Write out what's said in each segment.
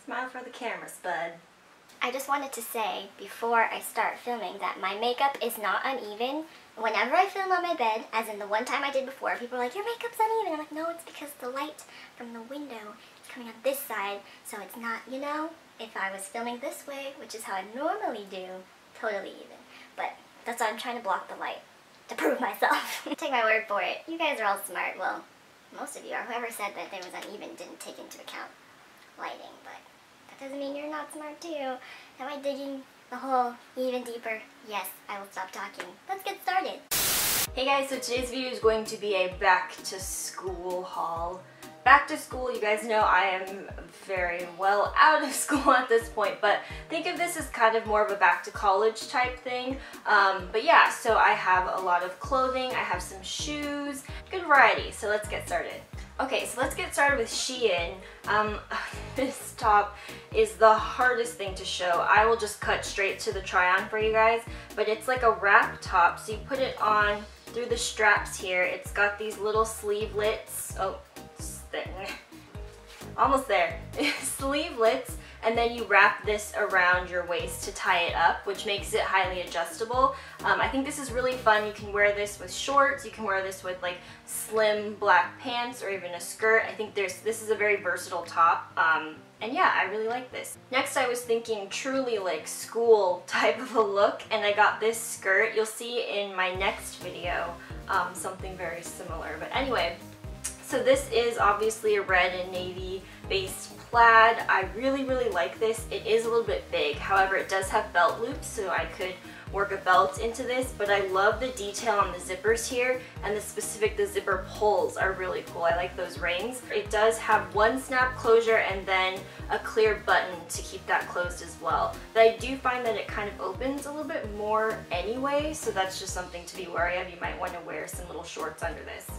Smile for the camera, spud. I just wanted to say before I start filming that my makeup is not uneven. Whenever I film on my bed, as in the one time I did before, people are like, your makeup's uneven. I'm like, no, it's because the light from the window is coming on this side, so it's not, you know, if I was filming this way, which is how I normally do, totally even. But that's why I'm trying to block the light, to prove myself. Take my word for it. You guys are all smart. Well, most of you are. Whoever said that there was uneven didn't take into account lighting, but that doesn't mean you're not smart too. Am I digging the hole even deeper? Yes, I will stop talking. Let's get started. Hey guys, so today's video is going to be a back to school haul. Back to school, you guys know I am very well out of school at this point, but think of this as kind of more of a back to college type thing. But yeah, so I have a lot of clothing, I have some shoes, good variety, so let's get started. Okay, so let's get started with SheIn. This top is the hardest thing to show. I will just cut straight to the try on for you guys, but it's like a wrap top, so you put it on through the straps here. It's got these little sleevelets. Oh, almost there. Sleevelets, and then you wrap this around your waist to tie it up, which makes it highly adjustable. I think this is really fun. You can wear this with shorts, you can wear this with like slim black pants or even a skirt. I think this is a very versatile top. And yeah, I really like this. Next, I was thinking truly like school type of a look, and I got this skirt. You'll see in my next video something very similar. But anyway, so this is obviously a red and navy based plaid. I really like this. It is a little bit big, however it does have belt loops, so I could work a belt into this, but I love the detail on the zippers here, and the zipper pulls are really cool. I like those rings. It does have one snap closure and then a clear button to keep that closed as well. But I do find that it kind of opens a little bit more anyway, so that's just something to be wary of. You might want to wear some little shorts under this.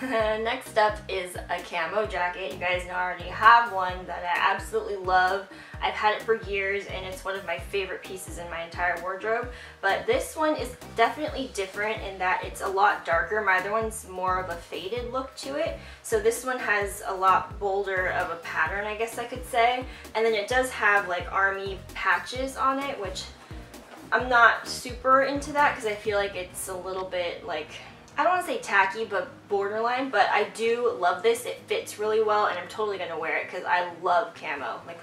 Next up is a camo jacket. You guys know I already have one that I absolutely love. I've had it for years and it's one of my favorite pieces in my entire wardrobe. But this one is definitely different in that it's a lot darker. My other one's more of a faded look to it. So this one has a lot bolder of a pattern, I guess I could say. And then it does have like army patches on it, which I'm not super into that because I feel like it's a little bit like, I don't want to say tacky, but borderline, but I do love this. It fits really well and I'm totally going to wear it because I love camo. Like,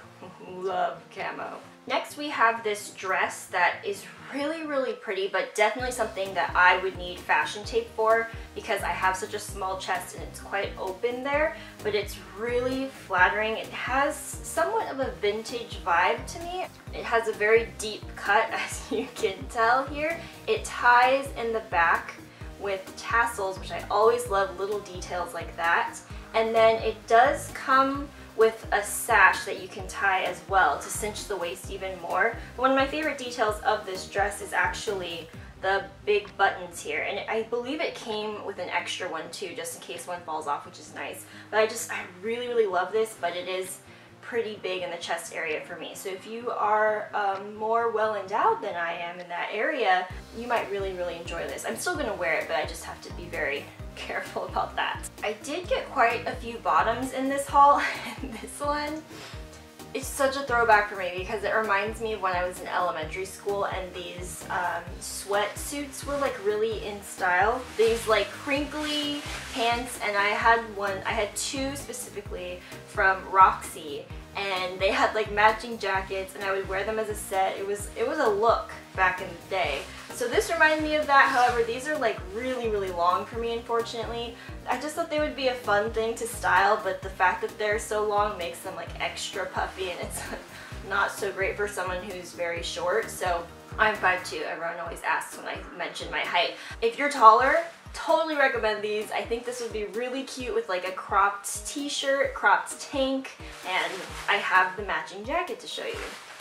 love camo. Next we have this dress that is really pretty, but definitely something that I would need fashion tape for because I have such a small chest and it's quite open there, but it's really flattering. It has somewhat of a vintage vibe to me. It has a very deep cut, as you can tell here. It ties in the back with tassels, which I always love little details like that. And then it does come with a sash that you can tie as well to cinch the waist even more. One of my favorite details of this dress is actually the big buttons here, and I believe it came with an extra one too, just in case one falls off, which is nice. But I really love this, but it is pretty big in the chest area for me. So if you are more well endowed than I am in that area, you might really enjoy this. I'm still gonna wear it, but I just have to be very careful about that. I did get quite a few bottoms in this haul, and this one, it's such a throwback for me because it reminds me of when I was in elementary school and these sweatsuits were like really in style. These like crinkly pants, and I had two specifically from Roxy, and they had like matching jackets and I would wear them as a set. It was a look back in the day. So this reminded me of that. However, these are like really long for me, unfortunately. I just thought they would be a fun thing to style, but the fact that they're so long makes them like extra puffy, and it's not so great for someone who's very short. So I'm 5'2". Everyone always asks when I mention my height. If you're taller, totally recommend these. I think this would be really cute with like a cropped t-shirt, cropped tank, and I have the matching jacket to show you.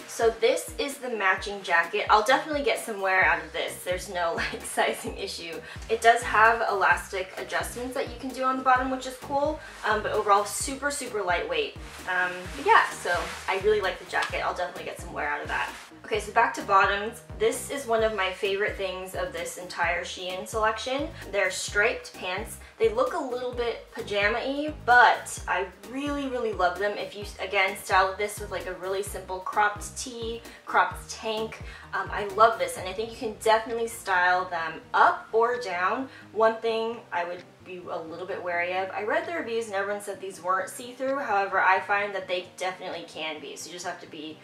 So this is the matching jacket. I'll definitely get some wear out of this. There's no like sizing issue. It does have elastic adjustments that you can do on the bottom, which is cool, but overall super lightweight. But yeah, so I really like the jacket. I'll definitely get some wear out of that. Okay, so back to bottoms. This is one of my favorite things of this entire SheIn selection they're striped pants. They look a little bit pajama-y, but I really, really love them. If you, again, style this with like a really simple cropped tee, cropped tank, I love this, and I think you can definitely style them up or down. One thing I would be a little bit wary of, I read the reviews and everyone said these weren't see-through. However, I find that they definitely can be, so you just have to be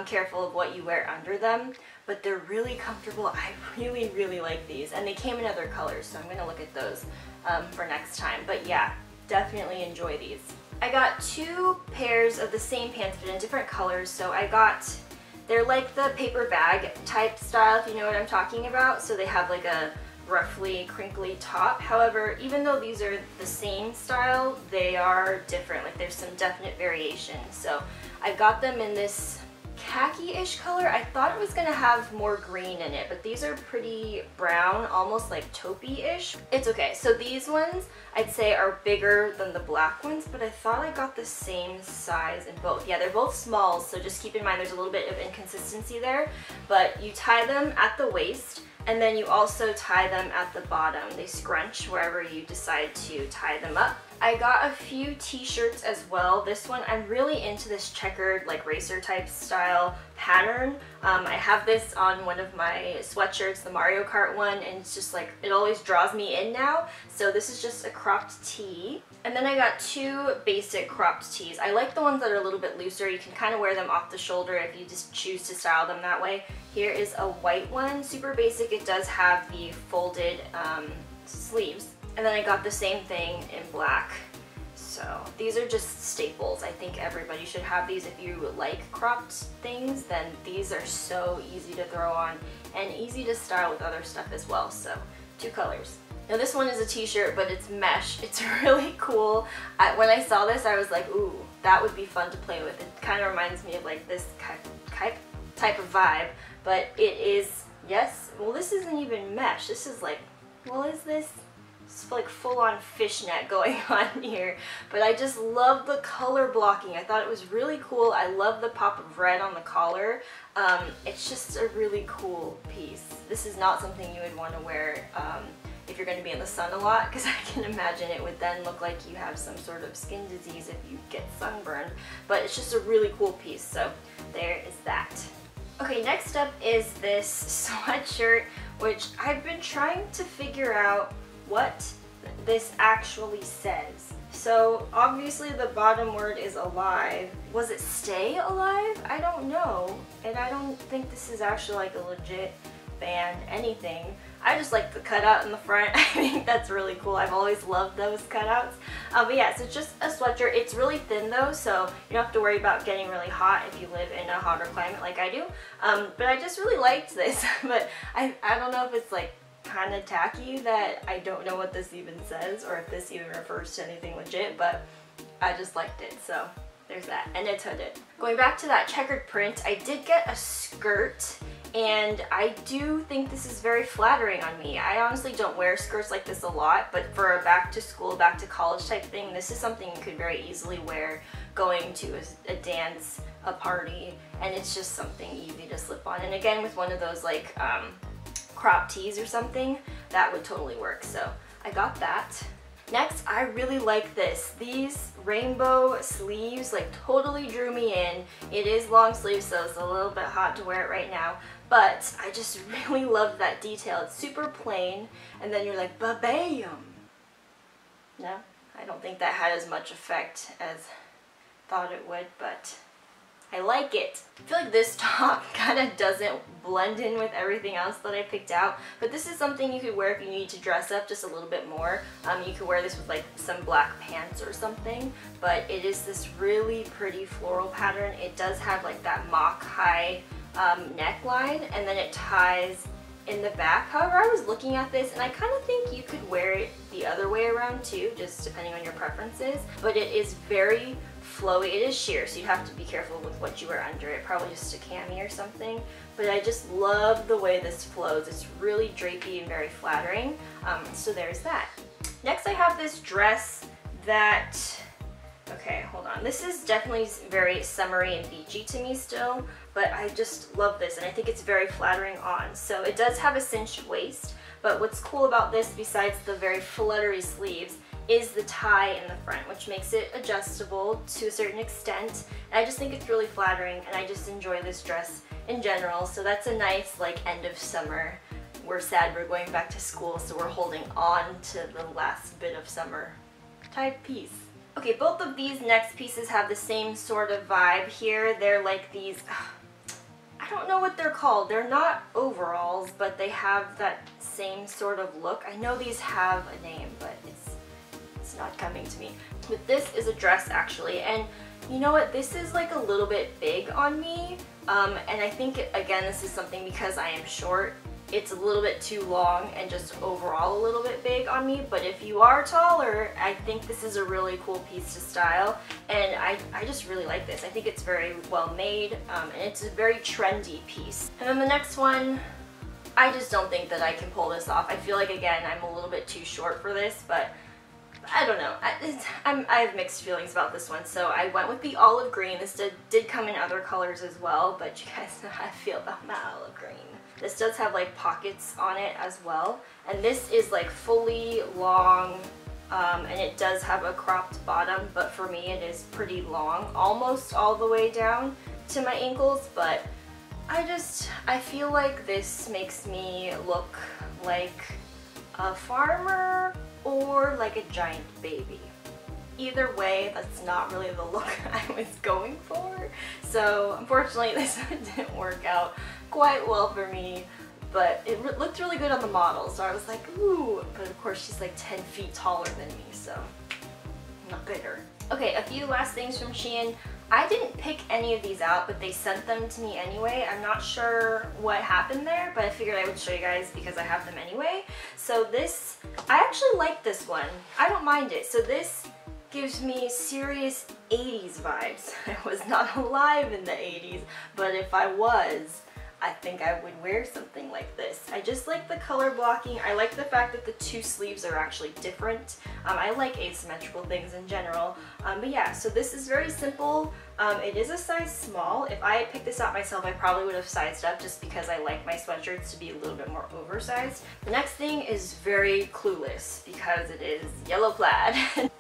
careful of what you wear under them. But they're really comfortable. I really, really like these, and they came in other colors, so I'm going to look at those for next time. But yeah, definitely enjoy these. I got 2 pairs of the same pants but in different colors. So I got, they're like the paper bag type style, if you know what I'm talking about. So they have like a roughly crinkly top. However, even though these are the same style, they are different. Like there's some definite variation. So I got them in this khaki-ish color. I thought it was gonna have more green in it, but these are pretty brown, almost like taupey-ish. It's okay. So these ones I'd say are bigger than the black ones, but I thought I got the same size in both. Yeah, they're both smalls, so just keep in mind there's a little bit of inconsistency there. But you tie them at the waist, and then you also tie them at the bottom. They scrunch wherever you decide to tie them up. I got a few t-shirts as well. This one, I'm really into this checkered, like racer type style pattern. I have this on one of my sweatshirts, the Mario Kart one, and it's just like, it always draws me in now. So this is just a cropped tee. And then I got 2 basic cropped tees. I like the ones that are a little bit looser. You can kind of wear them off the shoulder if you just choose to style them that way. Here is a white one, super basic. It does have the folded sleeves. And then I got the same thing in black. So these are just staples. I think everybody should have these. If you like cropped things, then these are so easy to throw on and easy to style with other stuff as well. So 2 colors. Now this one is a t-shirt, but it's mesh. It's really cool. When I saw this, I was like, ooh, that would be fun to play with. It kind of reminds me of like this type of vibe, but it is, yes, well this isn't even mesh. This is like, well, is this? It's like full-on fishnet going on here, but I just love the color blocking. I thought it was really cool. I love the pop of red on the collar. It's just a really cool piece. This is not something you would want to wear if you're going to be in the sun a lot, because I can imagine it would then look like you have some sort of skin disease if you get sunburned, but it's just a really cool piece, so there is that. Okay, next up is this sweatshirt, which I've been trying to figure out what this actually says. So obviously the bottom word is alive. Was it stay alive? I don't know. And I don't think this is actually like a legit band anything. I just like the cutout in the front. I think that's really cool. I've always loved those cutouts. But yeah, so it's just a sweatshirt. It's really thin though, so you don't have to worry about getting really hot if you live in a hotter climate like I do. But I just really liked this. But I don't know if it's like kind of tacky that I don't know what this even says or if this even refers to anything legit, but I just liked it, so there's that. And it's hooded. Going back to that checkered print, I did get a skirt, and I do think this is very flattering on me. I honestly don't wear skirts like this a lot, but for a back to school, back to college type thing, this is something you could very easily wear going to a dance, a party, and it's just something easy to slip on. And again, with one of those like crop tees or something, that would totally work. So I got that. Next, I really like this. These rainbow sleeves like totally drew me in. It is long sleeve, so it's a little bit hot to wear it right now, but I just really love that detail. It's super plain, and then you're like, ba-bam! No, I don't think that had as much effect as I thought it would, but I like it. I feel like this top kind of doesn't blend in with everything else that I picked out, but this is something you could wear if you need to dress up just a little bit more. You could wear this with like some black pants or something, but it is this really pretty floral pattern. It does have like that mock high neckline, and then it ties in the back. However, I was looking at this and I kind of think you could wear it the other way around too, just depending on your preferences, but it is very flowy. It is sheer, so you have to be careful with what you wear under it, probably just a cami or something, but I just love the way this flows. It's really drapey and very flattering, so there's that. Next, I have this dress that, okay, hold on. This is definitely very summery and beachy to me still, but I just love this, and I think it's very flattering on. So it does have a cinched waist, But what's cool about this, besides the very fluttery sleeves, is the tie in the front, which makes it adjustable to a certain extent. And I just think it's really flattering, and I just enjoy this dress in general. So that's a nice like end of summer. We're sad we're going back to school, so we're holding on to the last bit of summer type piece. Okay, both of these next pieces have the same sort of vibe here. They're like these, I don't know what they're called. They're not overalls, but they have that same sort of look. I know these have a name, but it's not coming to me. But this is a dress actually, and you know what? This is like a little bit big on me, and I think, again, this is something because I am short. It's a little bit too long and just overall a little bit big on me, but if you are taller, I think this is a really cool piece to style, and I just really like this. I think it's very well made, and it's a very trendy piece. And then the next one, I just don't think that I can pull this off. I feel like, again, I'm a little bit too short for this, but I don't know. I have mixed feelings about this one, so I went with the olive green. This did come in other colors as well, but you guys know how I feel about my olive green. This does have like pockets on it as well, and this is like fully long, and it does have a cropped bottom, but for me it is pretty long, almost all the way down to my ankles, but I feel like this makes me look like a farmer or like a giant baby. Either way, that's not really the look I was going for, so unfortunately this didn't work out quite well for me, but it looked really good on the model, so I was like, ooh, but of course she's like 10 feet taller than me, so I'm not bitter. Okay, a few last things from SheIn. I didn't pick any of these out, but they sent them to me anyway. I'm not sure what happened there, but I figured I would show you guys because I have them anyway. So this, I actually like this one. I don't mind it. So this gives me serious 80s vibes. I was not alive in the 80s, but if I was, I think I would wear something like this. I just like the color blocking. I like the fact that the two sleeves are actually different. I like asymmetrical things in general. But yeah, so this is very simple. It is a size small. If I had picked this out myself, I probably would have sized up just because I like my sweatshirts to be a little bit more oversized. The next thing is very clueless because it is yellow plaid.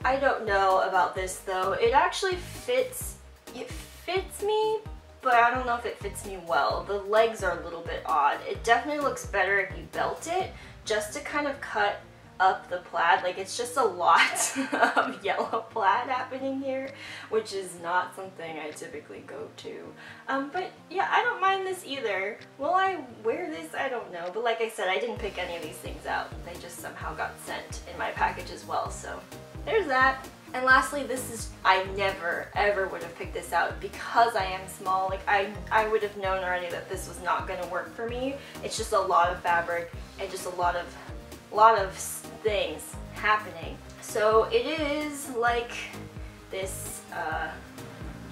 I don't know about this though. It actually fits, it fits me, but I don't know if it fits me well. The legs are a little bit odd. It definitely looks better if you belt it, just to kind of cut up the plaid. Like, it's just a lot of yellow plaid happening here, which is not something I typically go to. But yeah, I don't mind this either. Will I wear this? I don't know. But like I said, I didn't pick any of these things out. They just somehow got sent in my package as well, so there's that. And lastly, this is, I never ever would have picked this out because I am small. Like, I would have known already that this was not going to work for me. It's just a lot of fabric and just a lot of things happening. So it is like this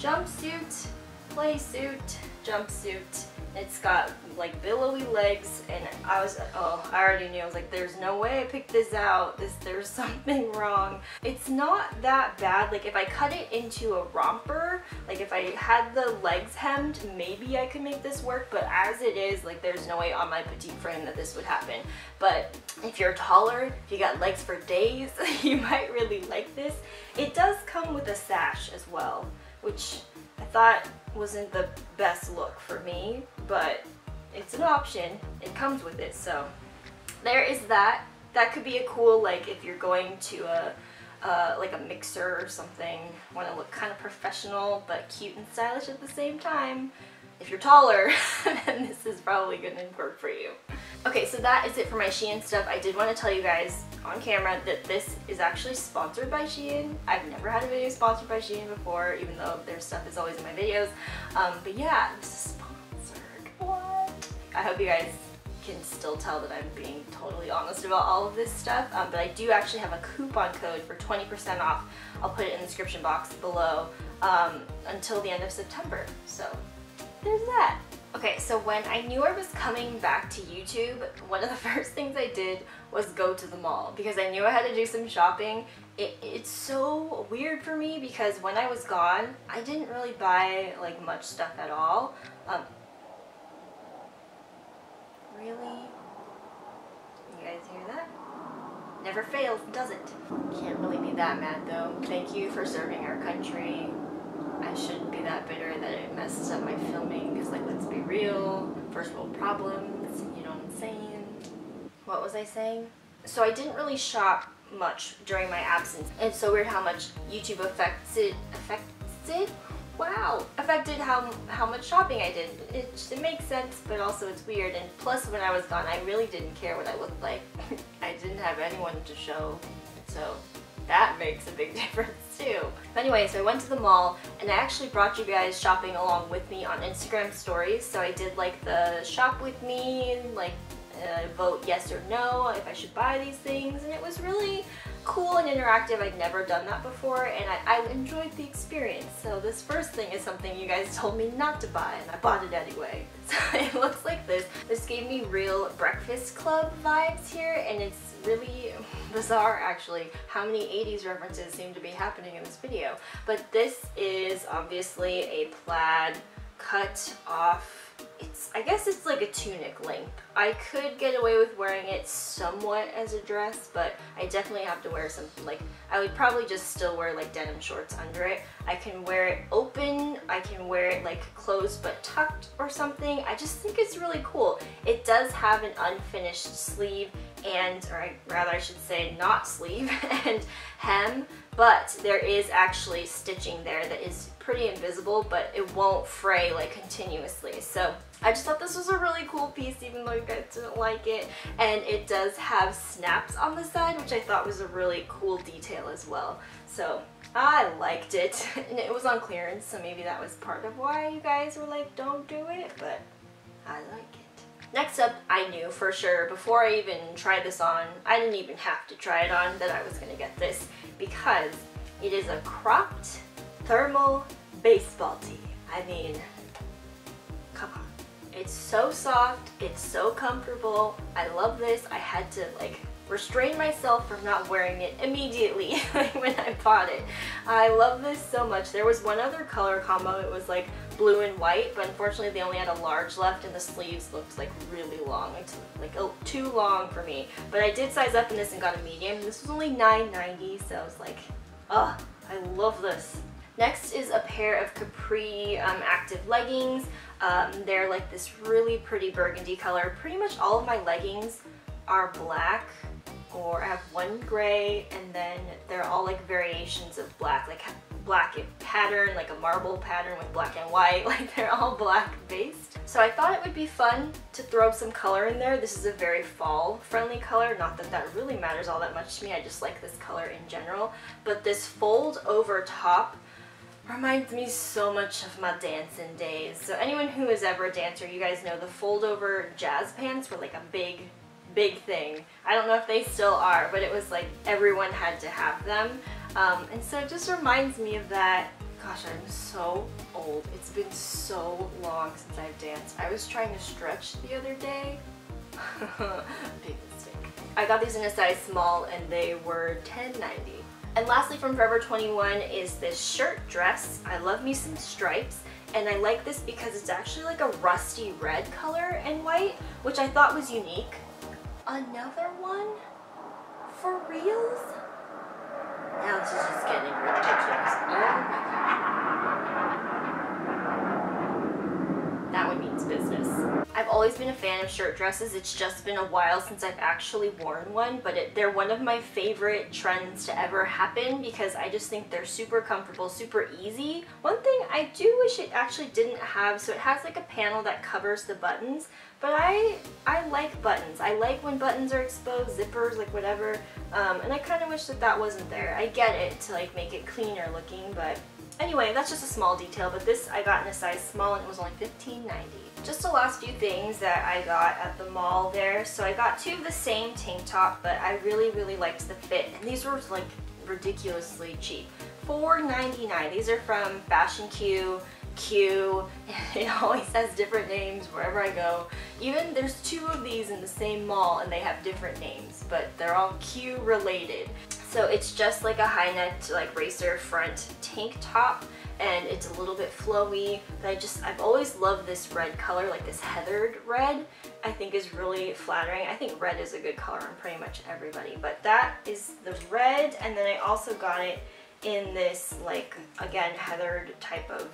jumpsuit, play suit, jumpsuit. It's got like billowy legs, and I already knew. I was like, there's no way I picked this out. There's something wrong. It's not that bad. Like, if I cut it into a romper, like if I had the legs hemmed, maybe I could make this work, but as it is, like, there's no way on my petite frame that this would happen. But if you're taller, if you got legs for days, you might really like this. It does come with a sash as well, which I thought wasn't the best look for me, but it's an option. It comes with it, so there is that. That could be a cool, like, if you're going to like a mixer or something, want to look kind of professional but cute and stylish at the same time. If you're taller, then this is probably going to work for you. Okay, so that is it for my SheIn stuff. I did want to tell you guys on camera that this is actually sponsored by SheIn. I've never had a video sponsored by SheIn before, even though their stuff is always in my videos. But yeah, this is sponsored. What? I hope you guys can still tell that I'm being totally honest about all of this stuff. But I do actually have a coupon code for 20% off. I'll put it in the description box below until the end of September. So there's that. Okay, so when I knew I was coming back to YouTube, one of the first things I did was go to the mall because I knew I had to do some shopping. It's so weird for me because when I was gone, I didn't really buy like much stuff at all. Really? You guys hear that? Never fails, does it? Can't really be that mad though. Thank you for serving our country. I shouldn't be that bitter that it messes up my filming, because like, let's be real, first world problems, you know what I'm saying? What was I saying? So I didn't really shop much during my absence. It's so weird how much YouTube affected how much shopping I did. It makes sense, but also it's weird. And plus, when I was gone, I really didn't care what I looked like. I didn't have anyone to show, so that makes a big difference too. But anyway, so I went to the mall, and I actually brought you guys shopping along with me on Instagram stories. So I did like the shop with me, like vote yes or no if I should buy these things, and it was really cool and interactive. I'd never done that before, and I enjoyed the experience. So this first thing is something you guys told me not to buy, and I bought it anyway. So it looks like this. This gave me real Breakfast Club vibes here, and it's really bizarre actually how many 80s references seem to be happening in this video. But this is obviously a plaid cut off. I guess it's like a tunic length. I could get away with wearing it somewhat as a dress, but I definitely have to wear something like, I would probably just still wear like denim shorts under it. I can wear it open, I can wear it like closed but tucked or something. I just think it's really cool. It does have an unfinished sleeve and, or rather I should say not sleeve, and hem, but there is actually stitching there that is pretty invisible, but it won't fray like continuously. So I just thought this was a really cool piece, even though you guys didn't like it. And it does have snaps on the side, which I thought was a really cool detail as well. So I liked it, and it was on clearance, so maybe that was part of why you guys were like, don't do it, but I like it. Next up, I knew for sure before I even tried this on, I didn't even have to try it on, that I was gonna get this, because it is a cropped thermal baseball tee. I mean, come on. It's so soft, it's so comfortable. I love this. I had to like restrain myself from not wearing it immediately when I bought it. I love this so much. There was one other color combo. It was like blue and white, but unfortunately they only had a large left, and the sleeves looked like really long. It's like too long for me. But I did size up in this and got a medium. This was only $9.90, so I was like, oh, I love this. Next is a pair of Capri active leggings. They're like this really pretty burgundy color. Pretty much all of my leggings are black, or I have one gray, and then they're all like variations of black, like black pattern, like a marble pattern with black and white, like they're all black based. So I thought it would be fun to throw some color in there. This is a very fall friendly color, not that that really matters all that much to me, I just like this color in general. But this fold over top reminds me so much of my dancing days. So anyone who is ever a dancer, you guys know the fold over jazz pants were like a big thing. I don't know if they still are, but it was like everyone had to have them. And so it just reminds me of that. Gosh, I'm so old. It's been so long since I've danced. I was trying to stretch the other day. Big mistake. I got these in a size small, and they were $10.90. And lastly from Forever 21 is this shirt dress. I love me some stripes, and I like this because it's actually like a rusty red color and white, which I thought was unique. Another one? For reals? Now this is just getting ridiculous. Oh my god. That one means business. I've always been a fan of shirt dresses. It's just been a while since I've actually worn one, but they're one of my favorite trends to ever happen because I just think they're super comfortable, super easy. One thing I do wish it actually didn't have, so it has like a panel that covers the buttons, but I like buttons. I like when buttons are exposed, zippers, like whatever, and I kind of wish that that wasn't there. I get it to like make it cleaner looking, but anyway, that's just a small detail, but this I got in a size small and it was only $15.90. Just the last few things that I got at the mall there. So I got two of the same tank top, but I really liked the fit, and these were like ridiculously cheap. $4.99. These are from Fashion Q. It always has different names wherever I go. Even there's two of these in the same mall and they have different names, but they're all Q related. So it's just like a high neck, like racer front tank top, and it's a little bit flowy. But I've always loved this red color, like this heathered red. I think is really flattering. I think red is a good color on pretty much everybody, but that is the red. And then I also got it in this, like, again, heathered type of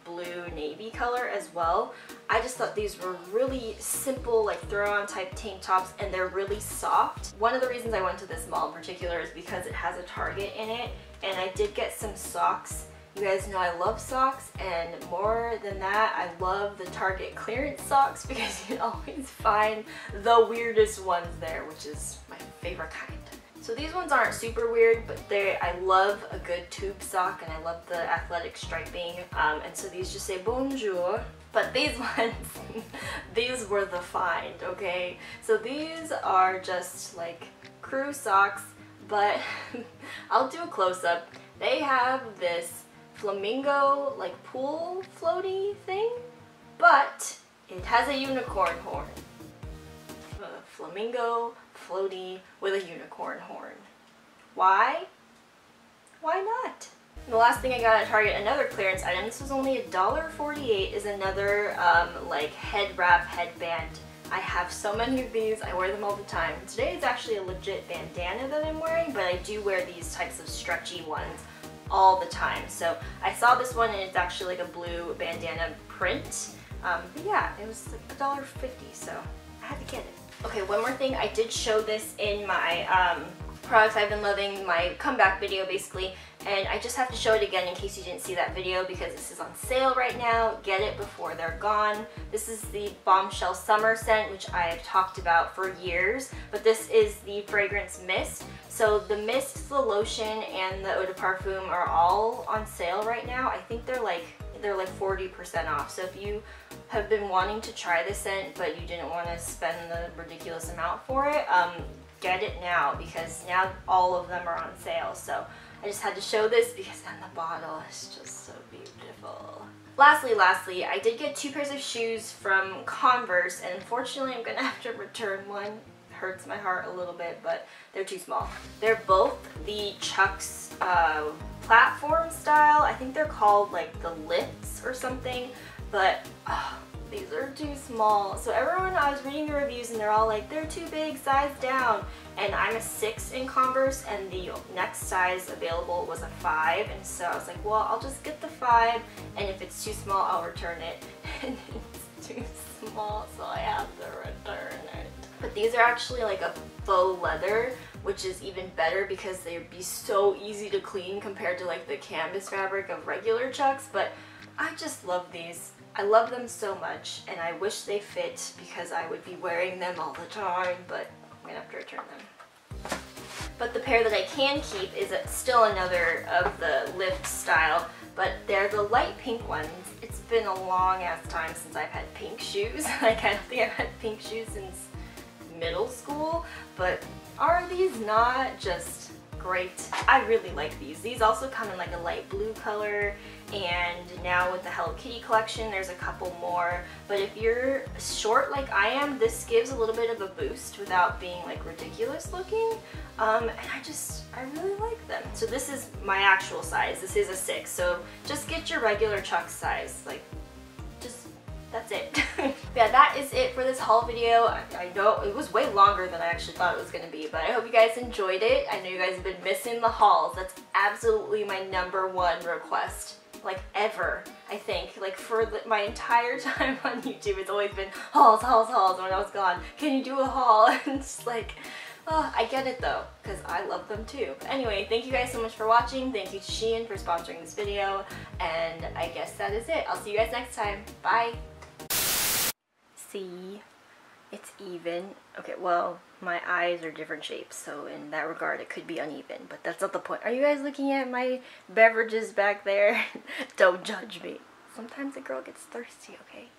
blue navy color as well. I just thought these were really simple, like throw on type tank tops, and they're really soft. One of the reasons I went to this mall in particular is because it has a Target in it, and I did get some socks. You guys know I love socks, and more than that, I love the Target clearance socks because you can always find the weirdest ones there, which is my favorite kind. So these ones aren't super weird, but I love a good tube sock, and I love the athletic striping, and so these just say bonjour. But these ones, these were the find, okay? So these are just like crew socks, but I'll do a close-up. They have this flamingo like pool floaty thing, but it has a unicorn horn. A flamingo floaty with a unicorn horn. Why? Why not? And the last thing I got at Target, another clearance item, this was only $1.48, is another like head wrap headband. I have so many of these, I wear them all the time. Today is actually a legit bandana that I'm wearing, but I do wear these types of stretchy ones all the time. So I saw this one, and it's actually like a blue bandana print. But yeah, it was like $1.50, so I had to get it. Okay, one more thing, I did show this in my products I've been loving, my comeback video basically, and I just have to show it again in case you didn't see that video because this is on sale right now. Get it before they're gone. This is the Bombshell Summer scent, which I have talked about for years, but this is the fragrance mist. So the mist, the lotion, and the eau de parfum are all on sale right now. I think they're like 40% off. So if you have been wanting to try this scent but you didn't want to spend the ridiculous amount for it, get it now because now all of them are on sale. So I just had to show this because then the bottle is just so beautiful. Lastly, I did get 2 pairs of shoes from Converse, and unfortunately I'm gonna have to return one. It hurts my heart a little bit, but they're too small. They're both the Chucks platform style. I think they're called like the Lifts or something, but these are too small. So everyone, I was reading the reviews and they're all like, they're too big, size down. And I'm a 6 in Converse, and the next size available was a 5. And so I was like, well, I'll just get the 5, and if it's too small, I'll return it. And it's too small, so I have to return it. But these are actually like a faux leather, which is even better because they'd be so easy to clean compared to like the canvas fabric of regular Chucks. But I just love these. I love them so much, and I wish they fit because I would be wearing them all the time, but I'm gonna have to return them. But the pair that I can keep is still another of the lift style, but they're the light pink ones. It's been a long ass time since I've had pink shoes. Like, I don't think I've had pink shoes since middle school, but are these not just great? I really like these. These also come in like a light blue color, and now with the Hello Kitty collection there's a couple more. But if you're short like I am, this gives a little bit of a boost without being like ridiculous looking, and I really like them. So this is my actual size. This is a 6, so just get your regular Chuck size. Like, that's it. Yeah, that is it for this haul video. I know it was way longer than I actually thought it was going to be, but I hope you guys enjoyed it. I know you guys have been missing the hauls. That's absolutely my #1 request, like, ever, I think. Like, for my entire time on YouTube, it's always been hauls, hauls, hauls when I was gone. Can you do a haul? And it's just like, oh, I get it though, because I love them too. But anyway, thank you guys so much for watching. Thank you to SheIn for sponsoring this video, and I guess that is it. I'll see you guys next time. Bye! See, it's even. Okay, well, my eyes are different shapes, so in that regard it could be uneven, but that's not the point. Are you guys looking at my beverages back there? Don't judge me. Sometimes a girl gets thirsty, okay?